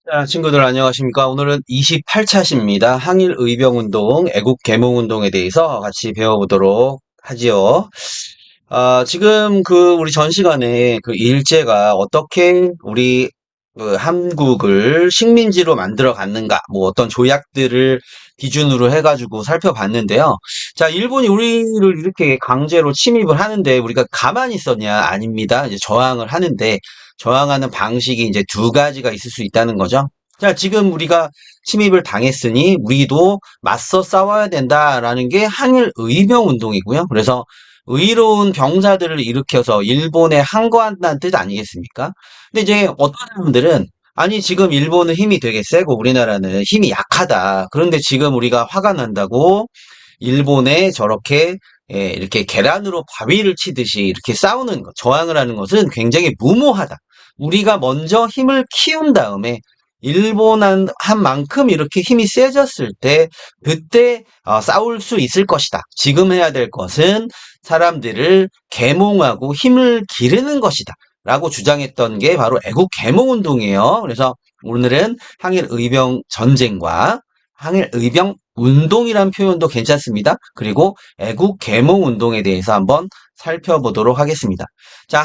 자, 친구들 안녕하십니까? 오늘은 28차시입니다. 항일 의병운동, 애국 계몽운동에 대해서 같이 배워보도록 하지요. 지금 우리 전 시간에 그 일제가 어떻게 우리 그 한국을 식민지로 만들어 갔는가, 뭐 어떤 조약들을 기준으로 해가지고 살펴봤는데요. 자, 일본이 우리를 이렇게 강제로 침입을 하는데 우리가 가만히 있었냐? 아닙니다. 이제 저항을 하는데 저항하는 방식이 이제 두 가지가 있을 수 있다는 거죠. 자, 지금 우리가 침입을 당했으니 우리도 맞서 싸워야 된다라는 게 항일 의병 운동이고요. 그래서 의로운 병사들을 일으켜서 일본에 항거한다는 뜻 아니겠습니까? 근데 이제 어떤 사람들은 아니 지금 일본은 힘이 되게 세고 우리나라는 힘이 약하다. 그런데 지금 우리가 화가 난다고 일본에 저렇게 이렇게 계란으로 바위를 치듯이 이렇게 싸우는 것, 저항을 하는 것은 굉장히 무모하다. 우리가 먼저 힘을 키운 다음에 일본 한 만큼 이렇게 힘이 세졌을 때 그때 싸울 수 있을 것이다. 지금 해야 될 것은 사람들을 계몽하고 힘을 기르는 것이다. 라고 주장했던 게 바로 애국 계몽 운동이에요. 그래서 오늘은 항일 의병 전쟁과 항일 의병 운동이란 표현도 괜찮습니다. 그리고 애국 계몽 운동에 대해서 한번 살펴보도록 하겠습니다. 자,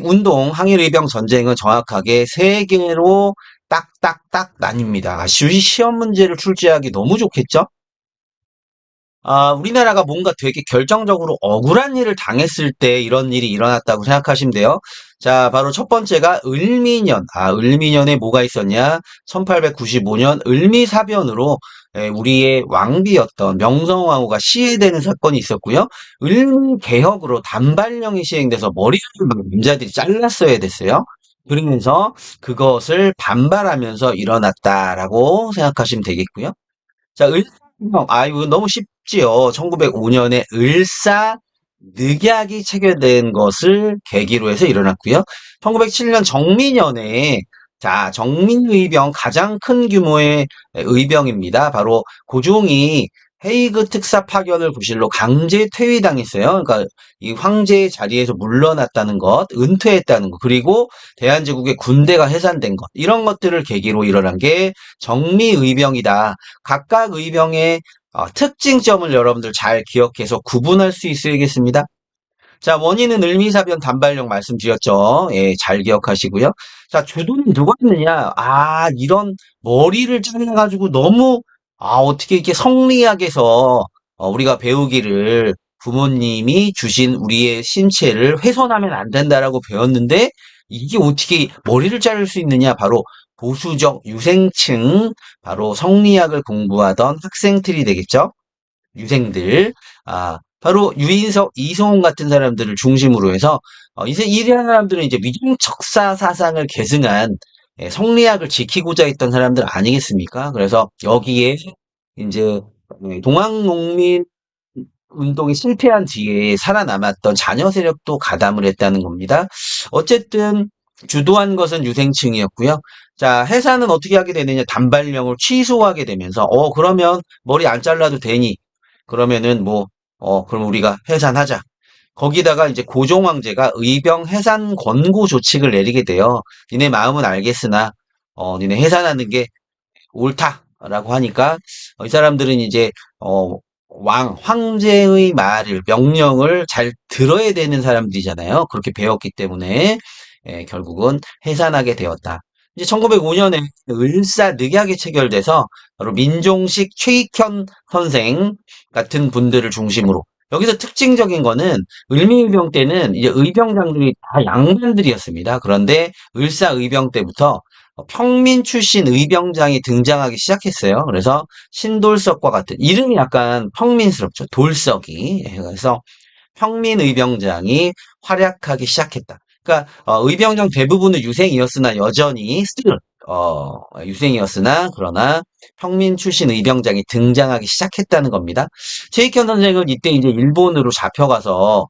운동, 항일의병 전쟁은 정확하게 세 개로 딱딱딱 나뉩니다. 시험 문제를 출제하기 너무 좋겠죠? 우리나라가 뭔가 되게 결정적으로 억울한 일을 당했을 때 이런 일이 일어났다고 생각하시면 돼요. 자, 바로 첫 번째가 을미년. 을미년에 뭐가 있었냐? 1895년 을미사변으로 우리의 왕비였던 명성황후가 시해되는 사건이 있었고요. 을미개혁으로 단발령이 시행돼서 머리를 막 남자들이 잘랐어야 됐어요. 그러면서 그것을 반발하면서 일어났다라고 생각하시면 되겠고요. 자, 이거 너무 쉽지요. 1905년에 을사늑약이 체결된 것을 계기로 해서 일어났고요. 1907년 정민연에 자, 정민의병 가장 큰 규모의 의병입니다. 바로 고종이 헤이그 특사 파견을 구실로 강제 퇴위당했어요. 그러니까 이 황제의 자리에서 물러났다는 것, 은퇴했다는 것, 그리고 대한제국의 군대가 해산된 것, 이런 것들을 계기로 일어난 게 정미의병이다. 각각 의병의 특징점을 여러분들 잘 기억해서 구분할 수 있어야겠습니다. 자, 원인은 을미사변 단발령 말씀드렸죠. 예, 잘 기억하시고요. 자, 주도는 누가 했느냐? 이런 머리를 잘라가지고 너무, 어떻게 이렇게 성리학에서 우리가 배우기를 부모님이 주신 우리의 신체를 훼손하면 안 된다라고 배웠는데, 이게 어떻게 머리를 자를 수 있느냐? 바로 보수적 유생층, 바로 성리학을 공부하던 학생들이 되겠죠? 유생들, 바로 유인석, 이성훈 같은 사람들을 중심으로 해서, 이제 이런 사람들은 이제 위중척사 사상을 계승한 성리학을 지키고자 했던 사람들 아니겠습니까? 그래서 여기에 이제 동학농민 운동이 실패한 뒤에 살아남았던 자녀 세력도 가담을 했다는 겁니다. 어쨌든 주도한 것은 유생층이었고요. 자, 해산은 어떻게 하게 되느냐? 단발령을 취소하게 되면서 그러면 머리 안 잘라도 되니 그러면은 그럼 우리가 해산하자. 거기다가 이제 고종 황제가 의병 해산 권고 조칙을 내리게 돼요. 니네 마음은 알겠으나 니네 해산하는 게 옳다라고 하니까 이 사람들은 이제 어, 황제의 말을 명령을 잘 들어야 되는 사람들이잖아요. 그렇게 배웠기 때문에 결국은 해산하게 되었다. 이제 1905년에 을사늑약이 체결돼서 바로 민종식 최익현 선생 같은 분들을 중심으로 여기서 특징적인 거는 을미의병 때는 이제 의병장들이 다 양반들이었습니다. 그런데 을사의병 때부터 평민 출신 의병장이 등장하기 시작했어요. 그래서 신돌석과 같은 이름이 약간 평민스럽죠. 돌석이. 그래서 평민 의병장이 활약하기 시작했다. 그러니까 의병장 대부분은 유생이었으나 여전히 still 유생이었으나 그러나 평민 출신 의병장이 등장하기 시작했다는 겁니다. 최익현 선생은 이때 이제 일본으로 잡혀가서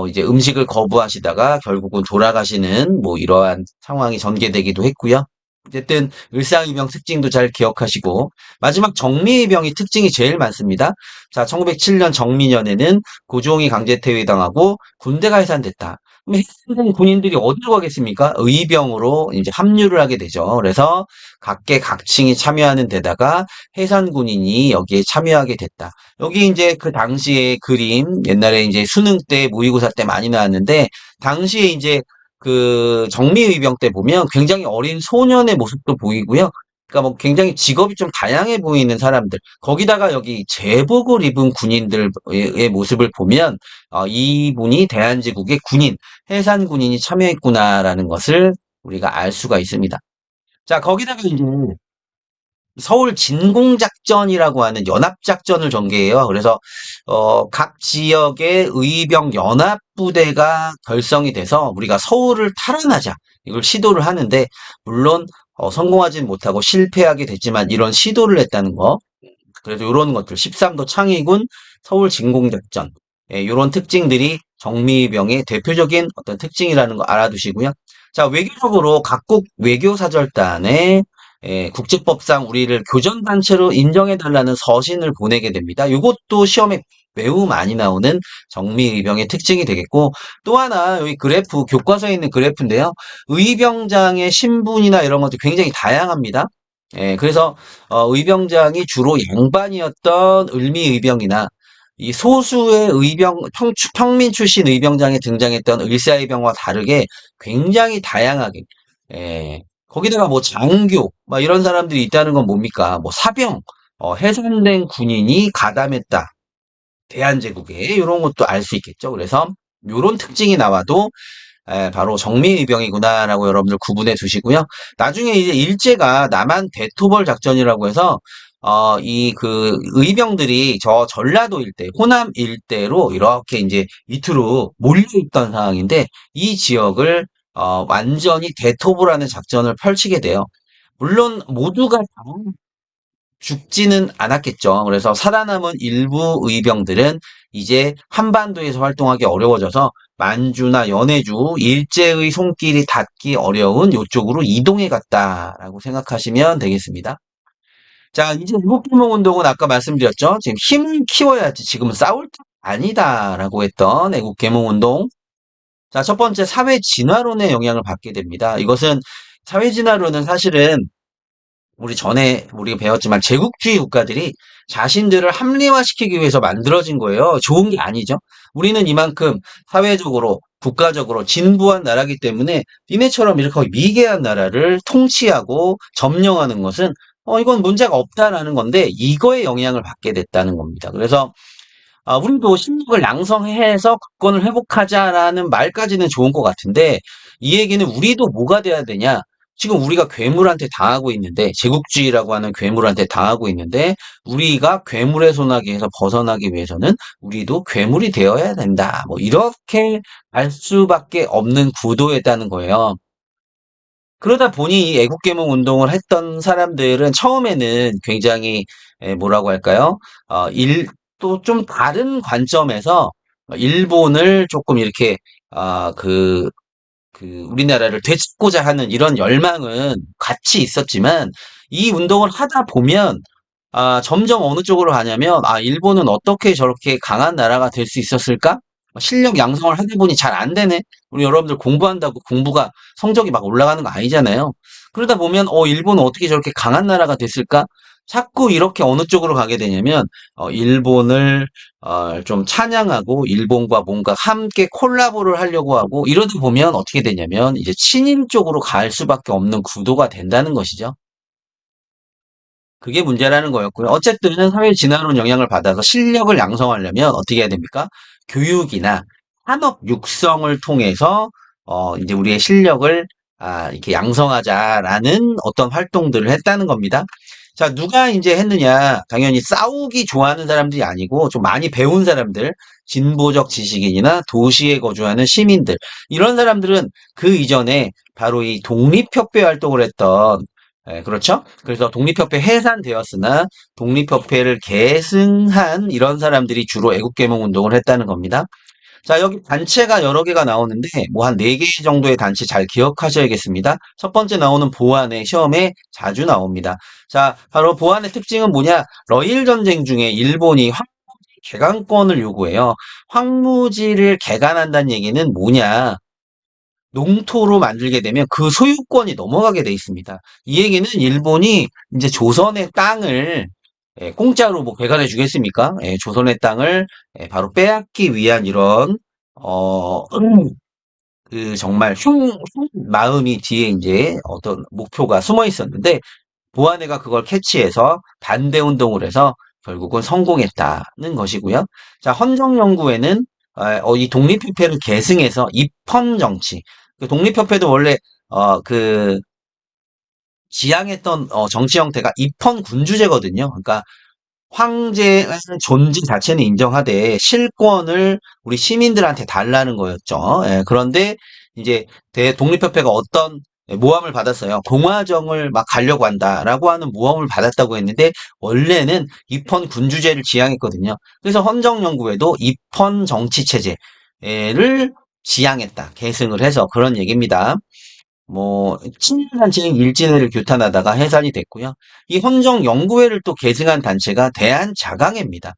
이제 음식을 거부하시다가 결국은 돌아가시는 뭐 이러한 상황이 전개되기도 했고요. 어쨌든 을사의병 특징도 잘 기억하시고 마지막 정미의병이 특징이 제일 많습니다. 자, 1907년 정미년에는 고종이 강제퇴위당하고 군대가 해산됐다. 그럼 해산된 군인들이 어디로 가겠습니까? 의병으로 이제 합류를 하게 되죠. 그래서 각계각층이 참여하는 데다가 해산 군인이 여기에 참여하게 됐다. 여기 이제 그 당시의 그림, 옛날에 이제 수능 때, 모의고사 때 많이 나왔는데, 당시에 이제 그 정미의병 때 보면 굉장히 어린 소년의 모습도 보이고요. 그러니까 뭐 굉장히 직업이 좀 다양해 보이는 사람들. 거기다가 여기 제복을 입은 군인들의 모습을 보면, 이분이 대한제국의 군인, 해산 군인이 참여했구나라는 것을 우리가 알 수가 있습니다. 자, 거기다가 이제 서울 진공작전이라고 하는 연합작전을 전개해요. 그래서 각 지역의 의병 연합부대가 결성이 돼서 우리가 서울을 탈환하자 이걸 시도를 하는데 물론 성공하진 못하고 실패하게 됐지만 이런 시도를 했다는 거. 그래서 이런 것들 13도 창의군 서울 진공작전 이런 특징들이 정미병의 대표적인 어떤 특징이라는 거 알아두시고요. 자, 외교적으로 각국 외교사절단에 국제법상 우리를 교전단체로 인정해달라는 서신을 보내게 됩니다. 이것도 시험에 매우 많이 나오는 정미의병의 특징이 되겠고, 또 하나, 여기 그래프, 교과서에 있는 그래프인데요. 의병장의 신분이나 이런 것도 굉장히 다양합니다. 그래서, 의병장이 주로 양반이었던 을미의병이나, 이 소수의 의병, 평민 출신 의병장에 등장했던 을사의병과 다르게 굉장히 다양하게, 거기다가 뭐 장교, 막 이런 사람들이 있다는 건 뭡니까? 뭐 사병, 해산된 군인이 가담했다. 대한제국에 이런 것도 알 수 있겠죠. 그래서 이런 특징이 나와도 바로 정미의병이구나라고 여러분들 구분해 두시고요. 나중에 이제 일제가 남한 대토벌 작전이라고 해서 이 그 의병들이 저 전라도 일대, 호남 일대로 이렇게 이제 밑으로 몰려있던 상황인데 이 지역을 완전히 대토벌하는 작전을 펼치게 돼요. 물론 모두가 다 죽지는 않았겠죠. 그래서 살아남은 일부 의병들은 이제 한반도에서 활동하기 어려워져서 만주나 연해주, 일제의 손길이 닿기 어려운 이쪽으로 이동해 갔다라고 생각하시면 되겠습니다. 자, 이제 애국개몽운동은 아까 말씀드렸죠. 지금 힘을 키워야지 지금은 싸울 때 아니다라고 했던 애국개몽운동. 자, 첫 번째 사회 진화론의 영향을 받게 됩니다. 이것은 사회 진화론은 사실은 우리 전에 우리가 배웠지만 제국주의 국가들이 자신들을 합리화시키기 위해서 만들어진 거예요. 좋은 게 아니죠. 우리는 이만큼 사회적으로, 국가적으로 진부한 나라기 때문에 니네처럼 이렇게 미개한 나라를 통치하고 점령하는 것은 이건 문제가 없다라는 건데 이거에 영향을 받게 됐다는 겁니다. 그래서 우리도 실력을 양성해서 국권을 회복하자라는 말까지는 좋은 것 같은데, 이 얘기는 우리도 뭐가 돼야 되냐? 지금 우리가 괴물한테 당하고 있는데, 제국주의라고 하는 괴물한테 당하고 있는데, 우리가 괴물의 손아귀에서 벗어나기 위해서는 우리도 괴물이 되어야 된다. 뭐, 이렇게 알 수밖에 없는 구도였다는 거예요. 그러다 보니 이 애국개몽 운동을 했던 사람들은 처음에는 굉장히 뭐라고 할까요? 또 좀 다른 관점에서 일본을 조금 이렇게 우리나라를 되찾고자 하는 이런 열망은 같이 있었지만 이 운동을 하다 보면 점점 어느 쪽으로 가냐면 일본은 어떻게 저렇게 강한 나라가 될 수 있었을까? 실력 양성을 하다 보니 잘 안 되네. 우리 여러분들 공부한다고 공부가 성적이 막 올라가는 거 아니잖아요. 그러다 보면 일본은 어떻게 저렇게 강한 나라가 됐을까? 자꾸 이렇게 어느 쪽으로 가게 되냐면 일본을 좀 찬양하고 일본과 뭔가 함께 콜라보를 하려고 하고 이러다 보면 어떻게 되냐면 이제 친일 쪽으로 갈 수밖에 없는 구도가 된다는 것이죠. 그게 문제라는 거였고요. 어쨌든 사회 진화론 영향을 받아서 실력을 양성하려면 어떻게 해야 됩니까? 교육이나 산업 육성을 통해서 이제 우리의 실력을 이렇게 양성하자라는 어떤 활동들을 했다는 겁니다. 자, 누가 이제 했느냐? 당연히 싸우기 좋아하는 사람들이 아니고 좀 많이 배운 사람들, 진보적 지식인이나 도시에 거주하는 시민들, 이런 사람들은 그 이전에 바로 이 독립협회 활동을 했던 그렇죠? 그래서 독립협회 해산되었으나 독립협회를 계승한 이런 사람들이 주로 애국개몽 운동을 했다는 겁니다. 자, 여기 단체가 여러 개가 나오는데 뭐 한 네 개 정도의 단체 잘 기억하셔야겠습니다. 첫 번째 나오는 보안의 시험에 자주 나옵니다. 자, 바로 보안의 특징은 뭐냐? 러일 전쟁 중에 일본이 황무지 개간권을 요구해요. 황무지를 개간한다는 얘기는 뭐냐? 농토로 만들게 되면 그 소유권이 넘어가게 돼 있습니다. 이 얘기는 일본이 이제 조선의 땅을 공짜로 뭐 배관해 주겠습니까? 조선의 땅을 바로 빼앗기 위한 이런 어, 그 정말 마음이 뒤에 이제 어떤 목표가 숨어 있었는데 보아내가 그걸 캐치해서 반대 운동을 해서 결국은 성공했다는 것이고요. 자, 헌정 연구에는 이 독립협회를 계승해서 입헌 정치. 그 독립협회도 원래 그 지향했던 정치 형태가 입헌 군주제거든요. 그러니까 황제의 존재 자체는 인정하되 실권을 우리 시민들한테 달라는 거였죠. 그런데 이제 독립협회가 어떤 모함을 받았어요. 공화정을 막 가려고 한다라고 하는 모함을 받았다고 했는데 원래는 입헌 군주제를 지향했거든요. 그래서 헌정연구에도 입헌 정치체제를 지향했다. 계승을 해서 그런 얘기입니다. 뭐 친일단체인 일진회를 규탄하다가 해산이 됐고요. 이 헌정연구회를 또 계승한 단체가 대한자강회입니다.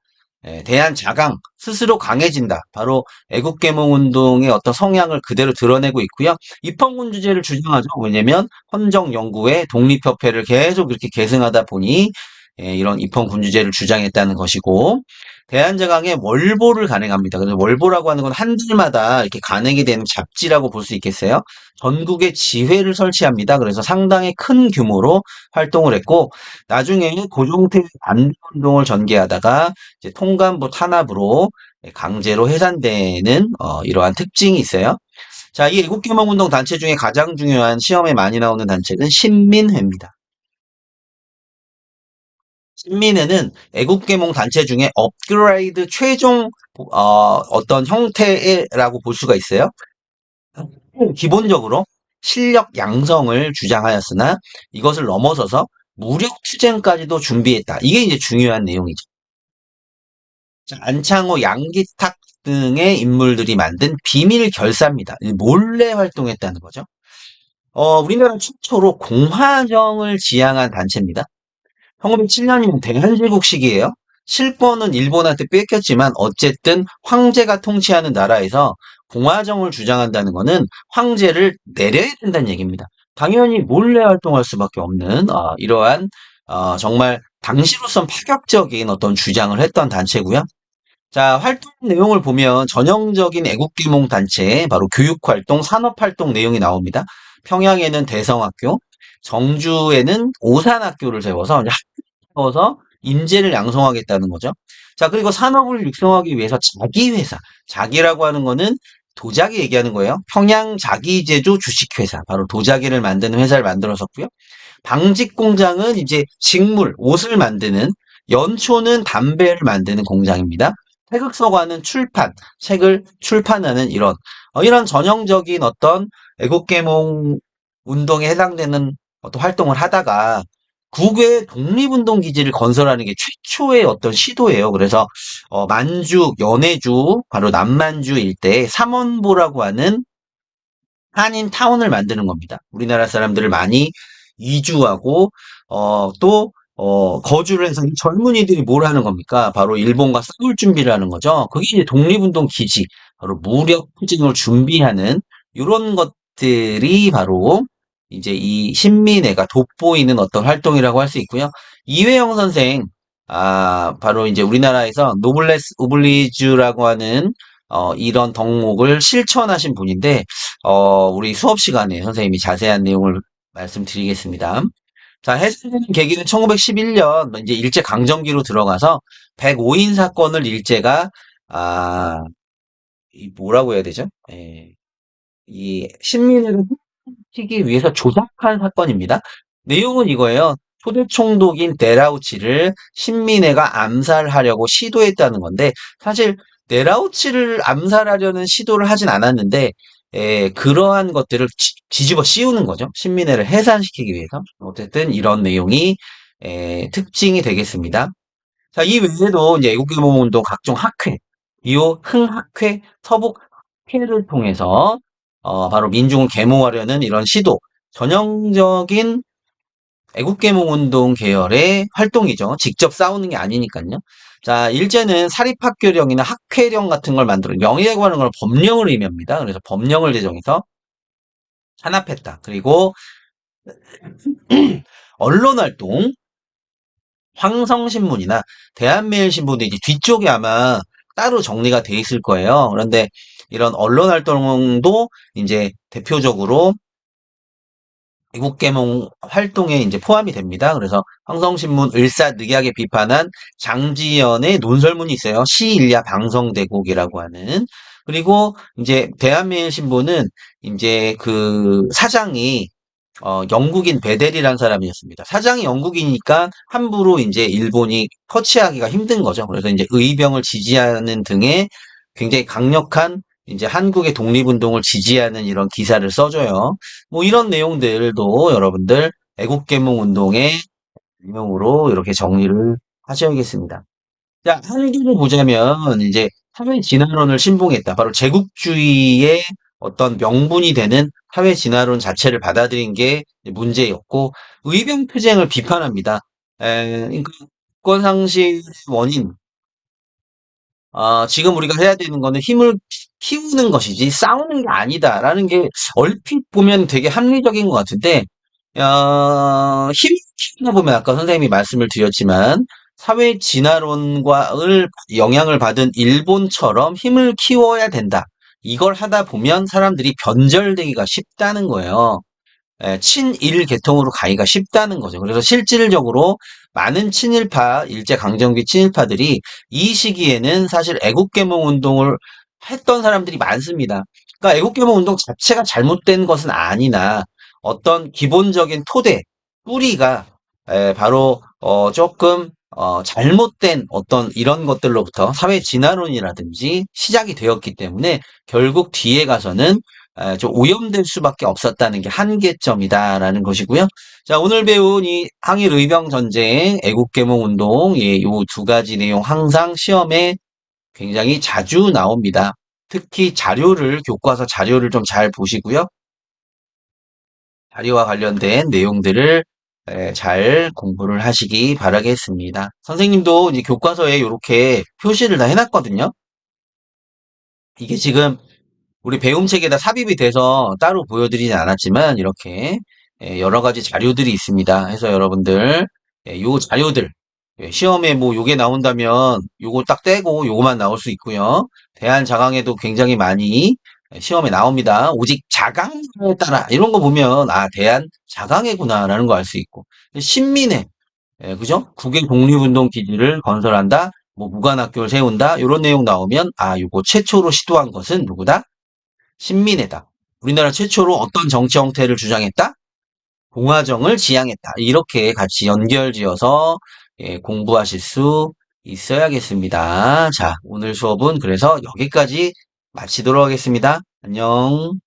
대한자강 스스로 강해진다. 바로 애국개몽운동의 어떤 성향을 그대로 드러내고 있고요. 입헌군주제를 주장하죠. 왜냐면 헌정연구회 독립협회를 계속 이렇게 계승하다 보니 이런 입헌군주제를 주장했다는 것이고 대한제강의 월보를 간행합니다. 그래서 월보라고 하는 건 한 달마다 이렇게 간행이 되는 잡지라고 볼 수 있겠어요. 전국에 지회를 설치합니다. 그래서 상당히 큰 규모로 활동을 했고 나중에 고종태 반대운동을 전개하다가 이제 통감부 탄압으로 강제로 해산되는 이러한 특징이 있어요. 자, 이 애국개몽운동 단체 중에 가장 중요한 시험에 많이 나오는 단체는 신민회입니다. 신민회는 애국개몽 단체 중에 업그레이드 최종 어떤 형태라고 볼 수가 있어요. 기본적으로 실력 양성을 주장하였으나 이것을 넘어서서 무력 투쟁까지도 준비했다. 이게 이제 중요한 내용이죠. 자, 안창호, 양기탁 등의 인물들이 만든 비밀 결사입니다. 몰래 활동했다는 거죠. 우리나라 최초로 공화정을 지향한 단체입니다. 1907년이면 대한제국 시기예요. 실권은 일본한테 뺏겼지만 어쨌든 황제가 통치하는 나라에서 공화정을 주장한다는 것은 황제를 내려야 된다는 얘기입니다. 당연히 몰래 활동할 수밖에 없는 이러한 정말 당시로선 파격적인 어떤 주장을 했던 단체고요. 자, 활동 내용을 보면 전형적인 애국계몽 단체의 바로 교육활동, 산업활동 내용이 나옵니다. 평양에는 대성학교, 정주에는 오산학교를 세워서 세워서 인재를 양성하겠다는 거죠. 자, 그리고 산업을 육성하기 위해서 자기 회사, 자기라고 하는 거는 도자기 얘기하는 거예요. 평양 자기제조 주식회사, 바로 도자기를 만드는 회사를 만들었었고요. 방직 공장은 이제 직물, 옷을 만드는, 연초는 담배를 만드는 공장입니다. 태극서관은 출판, 책을 출판하는 이런 전형적인 어떤 애국계몽 운동에 해당되는 어떤 활동을 하다가 국외 독립운동 기지를 건설하는 게 최초의 어떤 시도예요. 그래서 만주, 연해주, 바로 남만주 일대에 삼원보라고 하는 한인 타운을 만드는 겁니다. 우리나라 사람들을 많이 이주하고 또 거주를 해서 이 젊은이들이 뭘 하는 겁니까? 바로 일본과 싸울 준비를 하는 거죠. 그게 이제 독립운동 기지, 바로 무력 투쟁을 준비하는 이런 것들이 바로 이제 이 신민회가 돋보이는 어떤 활동이라고 할 수 있고요. 이회영 선생, 바로 이제 우리나라에서 노블레스 오블리주라고 하는 이런 덕목을 실천하신 분인데 우리 수업 시간에 선생님이 자세한 내용을 말씀드리겠습니다. 자, 해산되는 계기는 1911년 이제 일제 강점기로 들어가서 105인 사건을 일제가 아, 이 뭐라고 해야 되죠? 이 신민회를 시키기 위해서 조작한 사건입니다. 내용은 이거예요. 초대 총독인 데라우치를 신민회가 암살하려고 시도했다는 건데 사실 데라우치를 암살하려는 시도를 하진 않았는데 그러한 것들을 뒤집어 씌우는 거죠. 신민회를 해산시키기 위해서. 어쨌든 이런 내용이 특징이 되겠습니다. 자, 이 외에도 이제 애국개몽운동 각종 학회, 비호 흥학회, 서북학회를 통해서 바로 민중을 계몽하려는 이런 시도, 전형적인 애국계몽운동 계열의 활동이죠. 직접 싸우는 게 아니니까요. 자, 일제는 사립학교령이나 학회령 같은 걸 만들어 명예라고 하는 걸 법령을 의미합니다. 그래서 법령을 제정해서 탄압했다. 그리고 언론 활동, 황성신문이나 대한매일신문도 이제 뒤쪽에 아마 따로 정리가 돼 있을 거예요. 그런데 이런 언론 활동도 이제 대표적으로 애국계몽 활동에 이제 포함이 됩니다. 그래서 황성신문 을사늑약에 비판한 장지연의 논설문이 있어요. 시일야 방성대곡이라고 하는. 그리고 이제 대한매일신문은 이제 그 사장이 영국인 베델이라는 사람이었습니다. 사장이 영국이니까 함부로 이제 일본이 터치하기가 힘든 거죠. 그래서 이제 의병을 지지하는 등의 굉장히 강력한 이제 한국의 독립운동을 지지하는 이런 기사를 써줘요. 뭐 이런 내용들도 여러분들 애국계몽 운동의 내용으로 이렇게 정리를 하셔야겠습니다. 자, 한계를 보자면 이제 사회 진화론을 신봉했다. 바로 제국주의의 어떤 명분이 되는 사회 진화론 자체를 받아들인 게 문제였고 의병 투쟁을 비판합니다. 그러니까 국권 상실의 원인, 지금 우리가 해야 되는 거는 힘을 키우는 것이지 싸우는 게 아니다라는 게 얼핏 보면 되게 합리적인 것 같은데, 힘을 키우다 보면 아까 선생님이 말씀을 드렸지만, 사회 진화론과를 영향을 받은 일본처럼 힘을 키워야 된다. 이걸 하다 보면 사람들이 변절되기가 쉽다는 거예요. 친일 계통으로 가기가 쉽다는 거죠. 그래서 실질적으로 많은 친일파, 일제강점기 친일파들이 이 시기에는 사실 애국계몽 운동을 했던 사람들이 많습니다. 그러니까 애국계몽 운동 자체가 잘못된 것은 아니나 어떤 기본적인 토대, 뿌리가 바로 조금 잘못된 어떤 이런 것들로부터 사회 진화론이라든지 시작이 되었기 때문에 결국 뒤에 가서는 좀 오염될 수밖에 없었다는 게 한계점이다라는 것이고요. 자, 오늘 배운 이 항일 의병 전쟁, 애국계몽 운동, 예, 요 두 가지 내용 항상 시험에 굉장히 자주 나옵니다. 특히 자료를, 교과서 자료를 좀 잘 보시고요. 자료와 관련된 내용들을 잘 공부를 하시기 바라겠습니다. 선생님도 이제 교과서에 이렇게 표시를 다 해놨거든요. 이게 지금 우리 배움책에다 삽입이 돼서 따로 보여드리진 않았지만 이렇게 여러 가지 자료들이 있습니다. 해서 여러분들 요 자료들 시험에 뭐 요게 나온다면 요거 딱 떼고 요거만 나올 수 있고요. 대한자강에도 굉장히 많이 시험에 나옵니다. 오직 자강에 따라 이런 거 보면 아 대한자강회구나라는 거 알 수 있고 신민회 그죠? 국외 독립운동 기지를 건설한다. 뭐 무관학교를 세운다. 이런 내용 나오면 아 요거 최초로 시도한 것은 누구다? 신민회다. 우리나라 최초로 어떤 정치 형태를 주장했다? 공화정을 지향했다. 이렇게 같이 연결지어서 공부하실 수 있어야겠습니다. 자, 오늘 수업은 그래서 여기까지 마치도록 하겠습니다. 안녕.